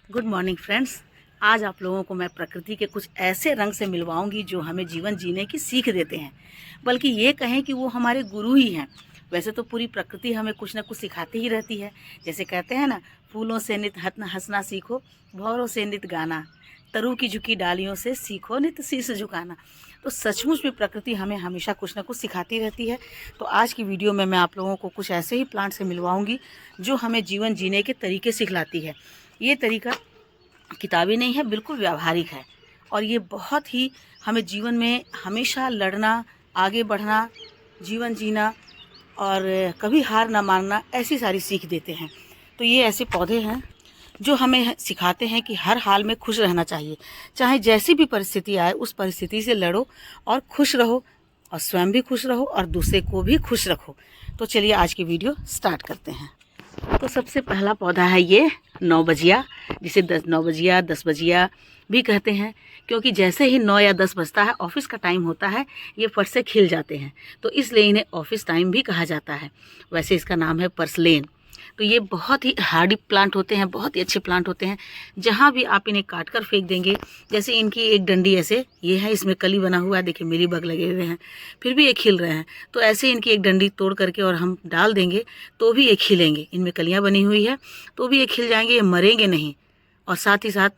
Good morning friends. आज आप लोगों को मैं प्रकृति के कुछ ऐसे रंग से मिलवाऊंगी जो हमें जीवन जीने की सीख देते हैं, बल्कि ये कहें कि वो हमारे गुरु ही हैं। वैसे तो पूरी प्रकृति हमें कुछ ना कुछ सिखाती ही रहती है। जैसे कहते हैं ना, फूलों से नित हंसना सीखो, भौरों से नित गाना, तरु की झुकी डालियों से सीखो नित शीश झुकाना। तो सचमुच में प्रकृति हमें हमेशा कुछ ना कुछ सिखाती रहती है। तो आज की वीडियो में मैं आप लोगों को कुछ ऐसे ही प्लांट से मिलवाऊंगी जो हमें जीवन जीने के तरीके सिखलाती है। ये तरीका किताबी नहीं है, बिल्कुल व्यावहारिक है। और ये बहुत ही हमें जीवन में हमेशा लड़ना, आगे बढ़ना, जीवन जीना और कभी हार ना मानना, ऐसी सारी सीख देते हैं। तो ये ऐसे पौधे हैं जो हमें सिखाते हैं कि हर हाल में खुश रहना चाहिए। चाहे जैसी भी परिस्थिति आए, उस परिस्थिति से लड़ो और खुश रहो, और स्वयं भी खुश रहो और दूसरे को भी खुश रखो। तो चलिए आज की वीडियो स्टार्ट करते हैं। तो सबसे पहला पौधा है ये 9 बजिया, जिसे 9 बजिया 10 बजिया भी कहते हैं, क्योंकि जैसे ही 9 या 10 बजता है, ऑफिस का टाइम होता है, ये फट से खिल जाते हैं, तो इसलिए इन्हें ऑफिस टाइम भी कहा जाता है। वैसे इसका नाम है पर्सलेन। तो ये बहुत ही हार्डी प्लांट होते हैं, बहुत ही अच्छे प्लांट होते हैं। जहाँ भी आप इन्हें काट कर फेंक देंगे, जैसे इनकी एक डंडी ऐसे ये है, इसमें कली बना हुआ है, देखिए मिली बग लगे हुए हैं, फिर भी ये खिल रहे हैं। तो ऐसे इनकी एक डंडी तोड़ करके और हम डाल देंगे तो भी ये खिलेंगे। इनमें कलियाँ बनी हुई है तो भी ये खिल जाएंगे, ये मरेंगे नहीं। और साथ ही साथ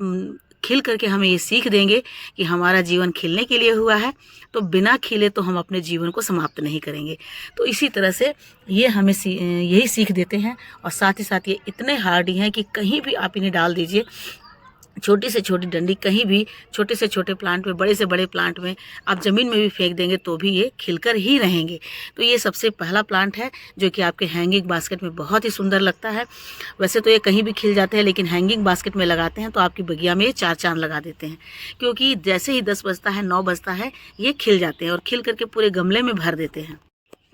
खिल करके हमें ये सीख देंगे कि हमारा जीवन खिलने के लिए हुआ है, तो बिना खिले तो हम अपने जीवन को समाप्त नहीं करेंगे। तो इसी तरह से ये हमें यही सीख देते हैं। और साथ ही साथ ये इतने हार्डी हैं कि कहीं भी आप इन्हें डाल दीजिए, छोटी से छोटी डंडी कहीं भी, छोटे से छोटे प्लांट में, बड़े से बड़े प्लांट में, आप ज़मीन में भी फेंक देंगे तो भी ये खिलकर ही रहेंगे। तो ये सबसे पहला प्लांट है जो कि आपके हैंगिंग बास्केट में बहुत ही सुंदर लगता है। वैसे तो ये कहीं भी खिल जाते हैं, लेकिन हैंगिंग बास्केट में लगाते हैं तो आपकी बगिया में ये 4 चांद लगा देते हैं, क्योंकि जैसे ही 10 बजता है, 9 बजता है, ये खिल जाते हैं और खिल करके पूरे गमले में भर देते हैं।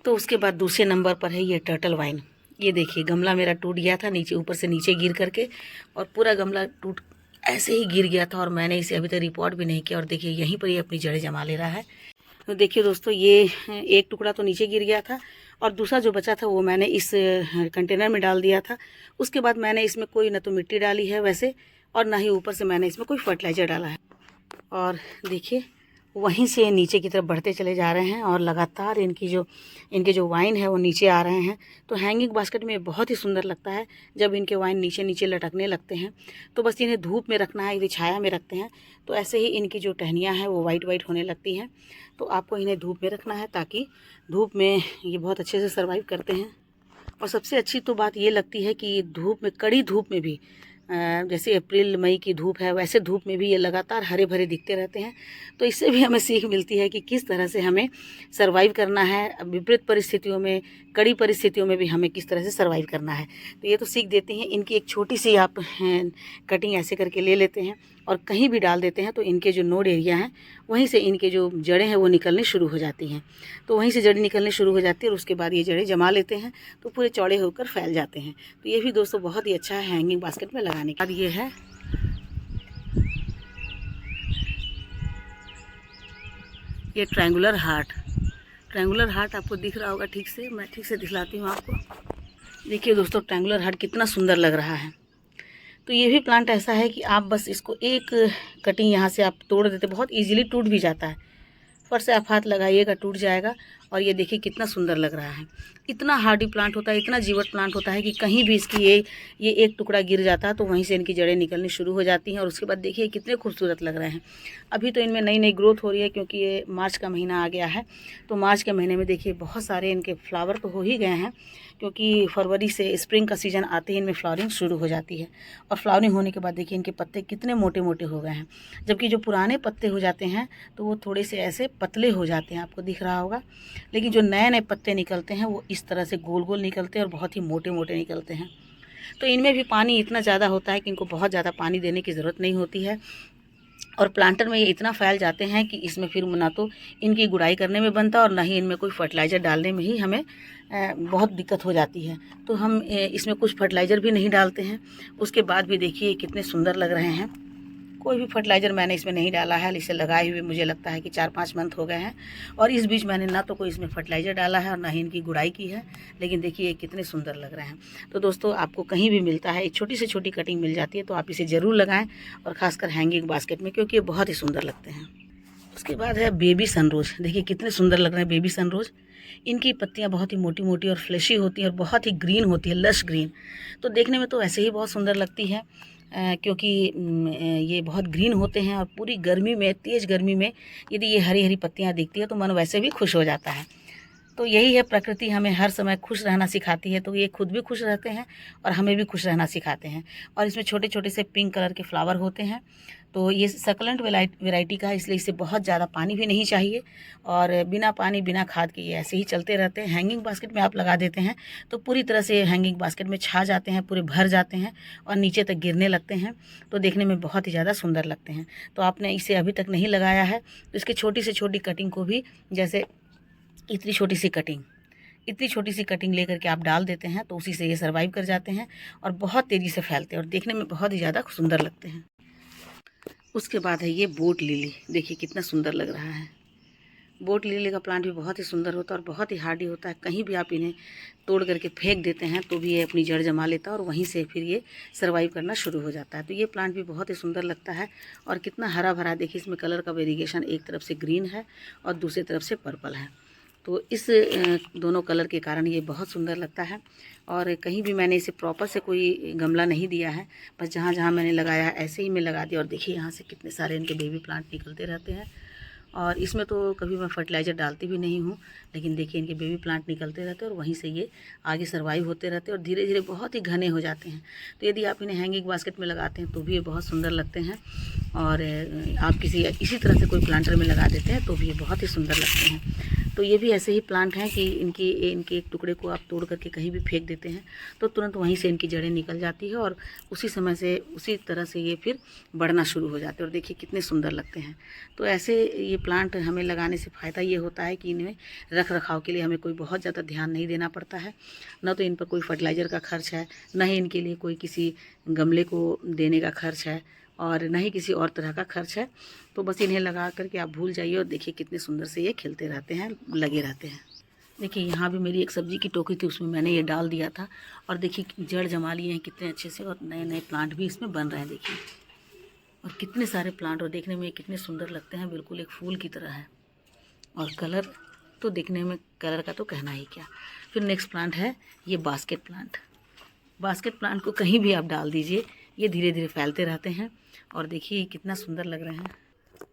तो उसके बाद दूसरे नंबर पर है ये टर्टल वाइन। ये देखिए, गमला मेरा टूट गया था नीचे, ऊपर से नीचे गिर करके, और पूरा गमला टूट ऐसे ही गिर गया था, और मैंने इसे अभी तक रिपोर्ट भी नहीं किया। और देखिए यहीं पर ये अपनी जड़ें जमा ले रहा है। तो देखिए दोस्तों, ये एक टुकड़ा तो नीचे गिर गया था, और दूसरा जो बचा था वो मैंने इस कंटेनर में डाल दिया था। उसके बाद मैंने इसमें कोई न तो मिट्टी डाली है वैसे, और ना ही ऊपर से मैंने इसमें कोई फर्टिलाइज़र डाला है। और देखिए वहीं से नीचे की तरफ बढ़ते चले जा रहे हैं, और लगातार इनके जो वाइन है वो नीचे आ रहे हैं। तो हैंगिंग बास्केट में बहुत ही सुंदर लगता है जब इनके वाइन नीचे नीचे लटकने लगते हैं। तो बस इन्हें धूप में रखना है, यदि छाया में रखते हैं तो ऐसे ही इनकी जो टहनियाँ हैं वो वाइट वाइट होने लगती हैं। तो आपको इन्हें धूप में रखना है ताकि धूप में ये बहुत अच्छे से सर्वाइव करते हैं। और सबसे अच्छी तो बात ये लगती है कि धूप में, कड़ी धूप में भी, जैसे अप्रैल मई की धूप है, वैसे धूप में भी ये लगातार हरे भरे दिखते रहते हैं। तो इससे भी हमें सीख मिलती है कि किस तरह से हमें सर्वाइव करना है, विपरीत परिस्थितियों में, कड़ी परिस्थितियों में भी हमें किस तरह से सर्वाइव करना है। तो ये तो सीख देती हैं। इनकी एक छोटी सी आप कटिंग ऐसे करके ले लेते हैं और कहीं भी डाल देते हैं, तो इनके जो नोड एरिया हैं वहीं से इनके जो जड़ें हैं वो निकलने शुरू हो जाती हैं। तो वहीं से जड़ें निकलने शुरू हो जाती है, और उसके बाद ये जड़ें जमा लेते हैं तो पूरे चौड़े होकर फैल जाते हैं। तो ये भी दोस्तों बहुत ही अच्छा है हैंगिंग बास्केट में लगाने के बाद। ये है ये ट्रायंगुलर हार्ट। ट्रायंगुलर हार्ट आपको दिख रहा होगा ठीक से, मैं ठीक से दिखलाती हूँ आपको। देखिए दोस्तों, ट्रायंगुलर हार्ट कितना सुंदर लग रहा है। तो ये भी प्लांट ऐसा है कि आप बस इसको एक कटिंग यहाँ से आप तोड़ देते, बहुत इजीली टूट भी जाता है। फट से आप हाथ लगाइएगा, टूट जाएगा। और ये देखिए कितना सुंदर लग रहा है। इतना हार्डी प्लांट होता है, इतना जीवट प्लांट होता है कि कहीं भी इसकी ये एक टुकड़ा गिर जाता है तो वहीं से इनकी जड़ें निकलनी शुरू हो जाती हैं। और उसके बाद देखिए कितने खूबसूरत लग रहे हैं। अभी तो इनमें नई नई ग्रोथ हो रही है, क्योंकि ये मार्च का महीना आ गया है। तो मार्च के महीने में देखिए बहुत सारे इनके फ्लावर तो हो ही गए हैं, क्योंकि फरवरी से स्प्रिंग का सीज़न आते ही इनमें फ्लावरिंग शुरू हो जाती है। और फ्लावरिंग होने के बाद देखिए इनके पत्ते कितने मोटे मोटे हो गए हैं। जबकि जो पुराने पत्ते हो जाते हैं तो वो थोड़े से ऐसे पतले हो जाते हैं, आपको दिख रहा होगा। लेकिन जो नए नए पत्ते निकलते हैं वो इस तरह से गोल गोल निकलते हैं और बहुत ही मोटे मोटे निकलते हैं। तो इनमें भी पानी इतना ज़्यादा होता है कि इनको बहुत ज़्यादा पानी देने की ज़रूरत नहीं होती है। और प्लांटर में ये इतना फैल जाते हैं कि इसमें फिर ना तो इनकी गुड़ाई करने में बनता, और ना ही इनमें कोई फर्टिलाइज़र डालने में ही हमें बहुत दिक्कत हो जाती है। तो हम इसमें कुछ फर्टिलाइज़र भी नहीं डालते हैं। उसके बाद भी देखिए कितने सुंदर लग रहे हैं। कोई भी फर्टिलाइज़र मैंने इसमें नहीं डाला है। इसे लगाए हुए मुझे लगता है कि 4-5 मंथ हो गए हैं, और इस बीच मैंने ना तो कोई इसमें फर्टिलाइज़र डाला है और ना ही इनकी गुड़ाई की है। लेकिन देखिए ये कितने सुंदर लग रहे हैं। तो दोस्तों आपको कहीं भी मिलता है, एक छोटी से छोटी कटिंग मिल जाती है, तो आप इसे ज़रूर लगाएँ, और ख़ासकर हैंगिंग बास्केट में, क्योंकि ये बहुत ही सुंदर लगते हैं। उसके बाद है बेबी सनरोज। देखिए कितने सुंदर लग रहे हैं बेबी सनरोज। इनकी पत्तियां बहुत ही मोटी मोटी और फ्लैशी होती हैं और बहुत ही ग्रीन होती है, लश ग्रीन। तो देखने में तो ऐसे ही बहुत सुंदर लगती है, क्योंकि ये बहुत ग्रीन होते हैं, और पूरी गर्मी में, तेज़ गर्मी में यदि ये हरी हरी पत्तियां दिखती है तो मन वैसे भी खुश हो जाता है। तो यही है, प्रकृति हमें हर समय खुश रहना सिखाती है। तो ये खुद भी खुश रहते हैं और हमें भी खुश रहना सिखाते हैं। और इसमें छोटे छोटे से पिंक कलर के फ्लावर होते हैं। तो ये सकलेंट वैरायटी का है, इसलिए इसे बहुत ज़्यादा पानी भी नहीं चाहिए, और बिना पानी बिना खाद के ये ऐसे ही चलते रहते हैं। हैंगिंग बास्केट में आप लगा देते हैं तो पूरी तरह से हैंगिंग बास्केट में छा जाते हैं, पूरे भर जाते हैं और नीचे तक गिरने लगते हैं। तो देखने में बहुत ही ज़्यादा सुंदर लगते हैं। तो आपने इसे अभी तक नहीं लगाया है तो इसकी छोटी से छोटी कटिंग को भी, जैसे इतनी छोटी सी कटिंग लेकर के आप डाल देते हैं, तो उसी से ये सर्वाइव कर जाते हैं और बहुत तेज़ी से फैलते हैं और देखने में बहुत ही ज़्यादा सुंदर लगते हैं। उसके बाद है ये बोट लिली। देखिए कितना सुंदर लग रहा है। बोट लिली का प्लांट भी बहुत ही सुंदर होता है और बहुत ही हार्डी होता है। कहीं भी आप इन्हें तोड़ करके फेंक देते हैं तो भी ये अपनी जड़ जमा लेता है और वहीं से फिर ये सर्वाइव करना शुरू हो जाता है। तो ये प्लांट भी बहुत ही सुंदर लगता है और कितना हरा भरा। देखिए इसमें कलर का वेरिएशन, एक तरफ से ग्रीन है और दूसरी तरफ से पर्पल है। तो इस दोनों कलर के कारण ये बहुत सुंदर लगता है। और कहीं भी मैंने इसे प्रॉपर से कोई गमला नहीं दिया है, बस जहाँ जहाँ मैंने लगाया है ऐसे ही मैं लगा दिया। और देखिए यहाँ से कितने सारे इनके बेबी प्लांट निकलते रहते हैं। और इसमें तो कभी मैं फर्टिलाइज़र डालती भी नहीं हूँ, लेकिन देखिए इनके बेबी प्लांट निकलते रहते हैं और वहीं से ये आगे सर्वाइव होते रहते हैं और धीरे धीरे बहुत ही घने हो जाते हैं। तो यदि आप इन्हें हैंगिंग बास्केट में लगाते हैं तो भी ये बहुत सुंदर लगते हैं, और आप इसी तरह से कोई प्लांटर में लगा देते हैं तो भी ये बहुत ही सुंदर लगते हैं। तो ये भी ऐसे ही प्लांट हैं कि इनके एक टुकड़े को आप तोड़ करके कहीं भी फेंक देते हैं तो तुरंत वहीं से इनकी जड़ें निकल जाती है और उसी तरह से ये फिर बढ़ना शुरू हो जाते हैं और देखिए कितने सुंदर लगते हैं। तो ऐसे ये प्लांट हमें लगाने से फ़ायदा ये होता है कि इनमें रख रखाव के लिए हमें कोई बहुत ज़्यादा ध्यान नहीं देना पड़ता है। न तो इन पर कोई फर्टिलाइज़र का खर्च है, न ही इनके लिए कोई किसी गमले को देने का खर्च है, और न ही किसी और तरह का खर्च है। तो बस इन्हें लगा करके आप भूल जाइए और देखिए कितने सुंदर से ये खिलते रहते हैं, लगे रहते हैं। देखिए यहाँ भी मेरी एक सब्ज़ी की टोकरी थी, उसमें मैंने ये डाल दिया था और देखिए जड़ जमा लिए हैं कितने अच्छे से, और नए नए प्लांट भी इसमें बन रहे हैं। देखिए और कितने सारे प्लांट, और देखने में कितने सुंदर लगते हैं, बिल्कुल एक फूल की तरह है। और कलर तो देखने में, कलर का तो कहना ही क्या। फिर नेक्स्ट प्लांट है ये बास्केट प्लांट। बास्केट प्लांट को कहीं भी आप डाल दीजिए, ये धीरे धीरे फैलते रहते हैं और देखिए कितना सुंदर लग रहे हैं।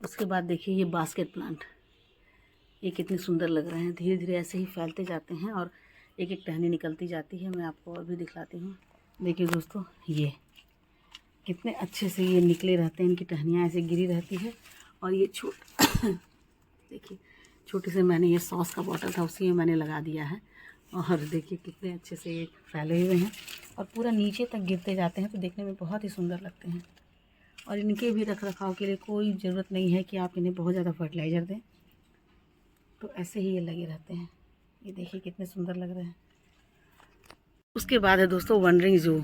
उसके बाद देखिए ये बास्केट प्लांट, ये कितने सुंदर लग रहे हैं। धीरे धीरे ऐसे ही फैलते जाते हैं और एक एक टहनी निकलती जाती है। मैं आपको और भी दिखलाती हूँ। देखिए दोस्तों ये कितने अच्छे से ये निकले रहते हैं, इनकी टहनियाँ ऐसे गिरी रहती है। और ये देखिए छोटे से मैंने ये सॉस का बॉटल था, उसी में मैंने लगा दिया है और देखिए कितने अच्छे से ये फैले हुए हैं और पूरा नीचे तक गिरते जाते हैं। तो देखने में बहुत ही सुंदर लगते हैं और इनके भी रख रखाव के लिए कोई ज़रूरत नहीं है कि आप इन्हें बहुत ज़्यादा फर्टिलाइज़र दें। तो ऐसे ही ये लगे रहते हैं। ये देखिए कितने सुंदर लग रहे हैं। उसके बाद है दोस्तों वंडरिंग जू।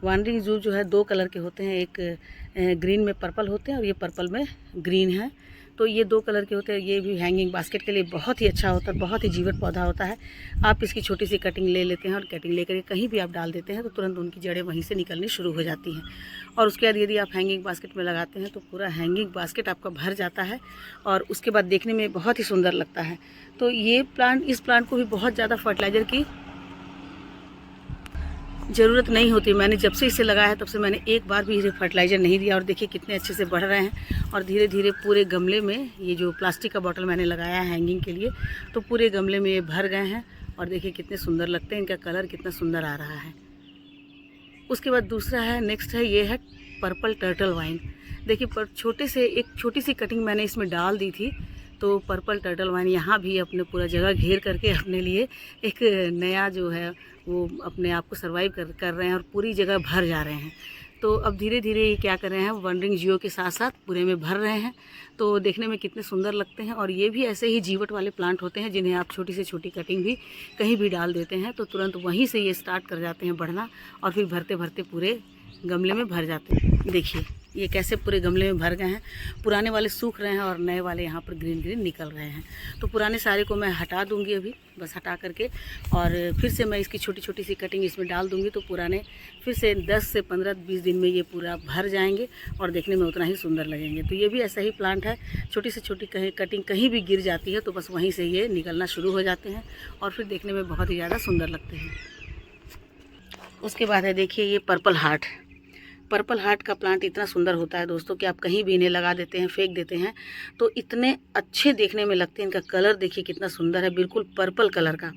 वंडरिंग जू जो है 2 कलर के होते हैं, एक ग्रीन में पर्पल होते हैं और ये पर्पल में ग्रीन है। तो ये 2 कलर के होते हैं। ये भी हैंगिंग बास्केट के लिए बहुत ही अच्छा होता है, बहुत ही जीवट पौधा होता है। आप इसकी छोटी सी कटिंग ले लेते हैं और कटिंग लेकर कहीं भी आप डाल देते हैं तो तुरंत उनकी जड़ें वहीं से निकलनी शुरू हो जाती हैं। और उसके बाद यदि आप हैंगिंग बास्केट में लगाते हैं तो पूरा हैंगिंग बास्केट आपका भर जाता है और उसके बाद देखने में बहुत ही सुंदर लगता है। तो ये इस प्लांट को भी बहुत ज़्यादा फर्टिलाइज़र की ज़रूरत नहीं होती। मैंने जब से इसे लगाया है तब से मैंने एक बार भी इसे फर्टिलाइज़र नहीं दिया और देखिए कितने अच्छे से बढ़ रहे हैं। और धीरे धीरे पूरे गमले में, ये जो प्लास्टिक का बॉटल मैंने लगाया है हैंगिंग के लिए, तो पूरे गमले में ये भर गए हैं और देखिए कितने सुंदर लगते हैं। इनका कलर कितना सुंदर आ रहा है। उसके बाद दूसरा है, नेक्स्ट है, ये है पर्पल टर्टल वाइन। देखिए एक छोटी सी कटिंग मैंने इसमें डाल दी थी, तो पर्पल टर्टल वाइन यहाँ भी अपने पूरा जगह घेर करके अपने लिए एक नया जो है वो अपने आप को सर्वाइव कर रहे हैं और पूरी जगह भर जा रहे हैं। तो अब धीरे धीरे ये क्या कर रहे हैं, वंडरिंग जियो के साथ साथ पूरे में भर रहे हैं। तो देखने में कितने सुंदर लगते हैं। और ये भी ऐसे ही जीवट वाले प्लांट होते हैं जिन्हें आप छोटी से छोटी कटिंग भी कहीं भी डाल देते हैं तो तुरंत वहीं से ये स्टार्ट कर जाते हैं बढ़ना और फिर भरते भरते पूरे गमले में भर जाते हैं। देखिए ये कैसे पूरे गमले में भर गए हैं। पुराने वाले सूख रहे हैं और नए वाले यहाँ पर ग्रीन ग्रीन निकल रहे हैं। तो पुराने सारे को मैं हटा दूँगी अभी, बस हटा करके, और फिर से मैं इसकी छोटी छोटी सी कटिंग इसमें डाल दूँगी। तो पुराने फिर से 10 से 15-20 दिन में ये पूरा भर जाएंगे और देखने में उतना ही सुंदर लगेंगे। तो ये भी ऐसा ही प्लांट है, छोटी से छोटी कटिंग कहीं भी गिर जाती है तो बस वहीं से ये निकलना शुरू हो जाते हैं और फिर देखने में बहुत ही ज़्यादा सुंदर लगते हैं। उसके बाद है देखिए ये पर्पल हार्ट। पर्पल हार्ट का प्लांट इतना सुंदर होता है दोस्तों कि आप कहीं भी इन्हें लगा देते हैं, फेंक देते हैं तो इतने अच्छे देखने में लगते हैं। इनका कलर देखिए कितना सुंदर है, बिल्कुल पर्पल कलर का,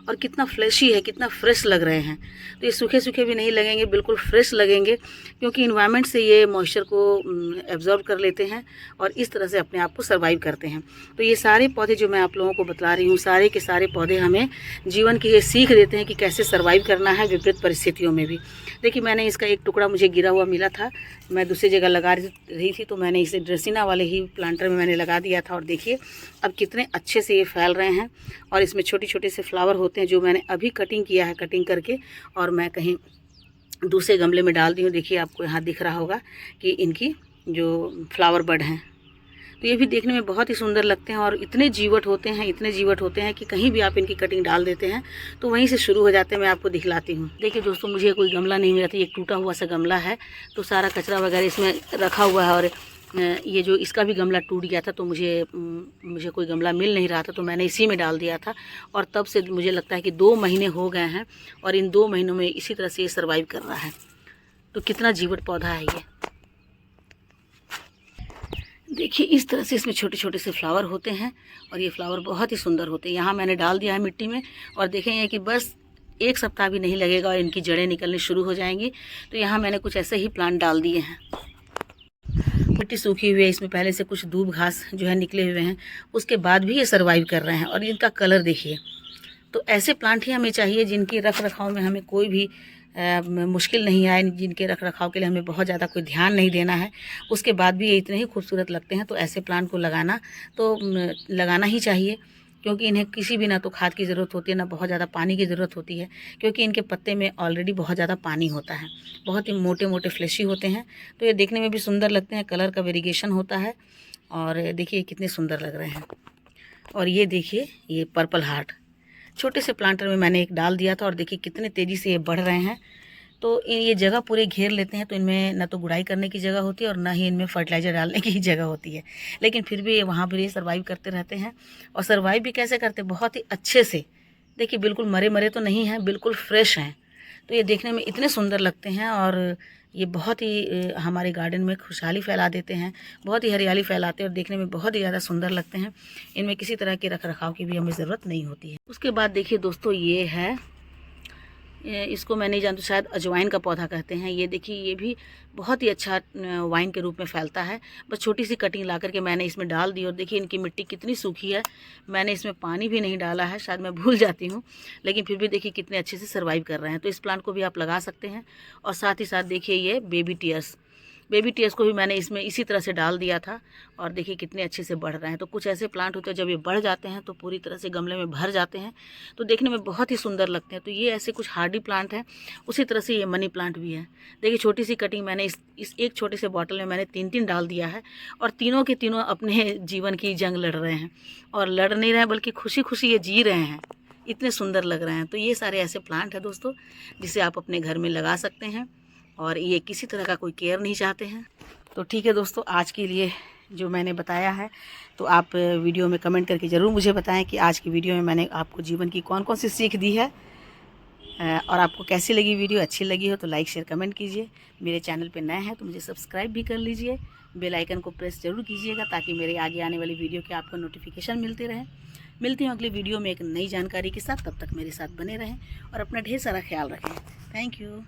और कितना फ्लैशी है, कितना फ्रेश लग रहे हैं। तो ये सूखे सूखे भी नहीं लगेंगे, बिल्कुल फ्रेश लगेंगे, क्योंकि इन्वायरमेंट से ये मॉइस्चर को एब्जॉर्ब कर लेते हैं और इस तरह से अपने आप को सर्वाइव करते हैं। तो ये सारे पौधे जो मैं आप लोगों को बता रही हूँ, सारे के सारे पौधे हमें जीवन की ये सीख देते हैं कि कैसे सर्वाइव करना है विपरीत परिस्थितियों में भी। देखिए मैंने इसका एक टुकड़ा मुझे गिरा हुआ मिला था, मैं दूसरी जगह लगा रही थी तो मैंने इसे ड्रेसिना वाले ही प्लांटर में मैंने लगा दिया था। और देखिए अब कितने अच्छे से ये फैल रहे हैं और इसमें छोटे छोटे से फ्लावर होते हैं जो मैंने अभी कटिंग किया है, कटिंग करके और मैं कहीं दूसरे गमले में डाल दी हूँ। देखिए आपको यहाँ दिख रहा होगा कि इनकी जो फ्लावर बड हैं, तो ये भी देखने में बहुत ही सुंदर लगते हैं और इतने जीवट होते हैं, इतने जीवट होते हैं कि कहीं भी आप इनकी कटिंग डाल देते हैं तो वहीं से शुरू हो जाते हैं। मैं आपको दिखलाती हूँ। देखिए दोस्तों मुझे कोई गमला नहीं मिला था, एक टूटा हुआ सा गमला है, तो सारा कचरा वगैरह इसमें रखा हुआ है और ये जो इसका भी गमला टूट गया था तो मुझे कोई गमला मिल नहीं रहा था तो मैंने इसी में डाल दिया था। और तब से मुझे लगता है कि 2 महीने हो गए हैं और इन 2 महीनों में इसी तरह से ये सर्वाइव कर रहा है। तो कितना जीवट पौधा है ये। देखिए इस तरह से इसमें छोटे छोटे से फ्लावर होते हैं और ये फ्लावर बहुत ही सुंदर होते हैं। यहाँ मैंने डाल दिया है मिट्टी में और देखेंगे कि बस 1 सप्ताह भी नहीं लगेगा और इनकी जड़ें निकलनी शुरू हो जाएंगी। तो यहाँ मैंने कुछ ऐसे ही प्लांट डाल दिए हैं। मिट्टी सूखी हुई है, इसमें पहले से कुछ दूब घास जो है निकले हुए हैं, उसके बाद भी ये सर्वाइव कर रहे हैं और इनका कलर देखिए। तो ऐसे प्लांट ही हमें चाहिए जिनकी रख रखाव में हमें कोई भी मुश्किल नहीं आए, जिनके रख रखाव के लिए हमें बहुत ज़्यादा कोई ध्यान नहीं देना है, उसके बाद भी ये इतने ही खूबसूरत लगते हैं। तो ऐसे प्लांट को लगाना ही चाहिए, क्योंकि इन्हें किसी भी ना तो खाद की ज़रूरत होती है ना बहुत ज़्यादा पानी की ज़रूरत होती है, क्योंकि इनके पत्ते में ऑलरेडी बहुत ज़्यादा पानी होता है। बहुत ही मोटे मोटे फ्लैशी होते हैं तो ये देखने में भी सुंदर लगते हैं, कलर का वेरिएशन होता है और देखिए कितने सुंदर लग रहे हैं। और ये देखिए ये पर्पल हार्ट छोटे से प्लांटर में मैंने एक डाल दिया था और देखिए कितने तेज़ी से ये बढ़ रहे हैं। तो ये जगह पूरे घेर लेते हैं, तो इनमें ना तो गुड़ाई करने की जगह होती है और ना ही इनमें फर्टिलाइज़र डालने की जगह होती है, लेकिन फिर भी वहाँ पर ये सर्वाइव करते रहते हैं। और सर्वाइव भी कैसे करते हैं, बहुत ही अच्छे से। देखिए बिल्कुल मरे मरे तो नहीं हैं, बिल्कुल फ्रेश हैं। तो ये देखने में इतने सुंदर लगते हैं और ये बहुत ही हमारे गार्डन में खुशहाली फैला देते हैं, बहुत ही हरियाली फैलाते हैं और देखने में बहुत ही ज़्यादा सुंदर लगते हैं। इनमें किसी तरह के रख रखाव की भी हमें ज़रूरत नहीं होती है। उसके बाद देखिए दोस्तों ये है, इसको मैं नहीं जानती, शायद अजवाइन का पौधा कहते हैं। ये देखिए ये भी बहुत ही अच्छा वाइन के रूप में फैलता है। बस छोटी सी कटिंग ला करके मैंने इसमें डाल दी और देखिए इनकी मिट्टी कितनी सूखी है, मैंने इसमें पानी भी नहीं डाला है, शायद मैं भूल जाती हूँ, लेकिन फिर भी देखिए कितने अच्छे से सर्वाइव कर रहे हैं। तो इस प्लांट को भी आप लगा सकते हैं। और साथ ही साथ देखिए ये बेबी टीयर्स को भी मैंने इसमें इसी तरह से डाल दिया था और देखिए कितने अच्छे से बढ़ रहे हैं। तो कुछ ऐसे प्लांट होते हैं जब ये बढ़ जाते हैं तो पूरी तरह से गमले में भर जाते हैं, तो देखने में बहुत ही सुंदर लगते हैं। तो ये ऐसे कुछ हार्डी प्लांट हैं। उसी तरह से ये मनी प्लांट भी है। देखिए छोटी सी कटिंग मैंने इस एक छोटे से बॉटल में मैंने 3 डाल दिया है और तीनों के तीनों अपने जीवन की जंग लड़ रहे हैं, और लड़ नहीं रहे हैं बल्कि खुशी खुशी ये जी रहे हैं, इतने सुंदर लग रहे हैं। तो ये सारे ऐसे प्लांट हैं दोस्तों जिसे आप अपने घर में लगा सकते हैं और ये किसी तरह का कोई केयर नहीं चाहते हैं। तो ठीक है दोस्तों, आज के लिए जो मैंने बताया है तो आप वीडियो में कमेंट करके ज़रूर मुझे बताएं कि आज की वीडियो में मैंने आपको जीवन की कौन कौन सी सीख दी है और आपको कैसी लगी वीडियो। अच्छी लगी हो तो लाइक शेयर कमेंट कीजिए। मेरे चैनल पे नए हैं तो मुझे सब्सक्राइब भी कर लीजिए, बेल आइकन को प्रेस ज़रूर कीजिएगा ताकि मेरे आगे आने वाली वीडियो के आपको नोटिफिकेशन मिलते रहें। मिलती हूँ अगली वीडियो में एक नई जानकारी के साथ, तब तक मेरे साथ बने रहें और अपना ढेर सारा ख्याल रखें। Thank you.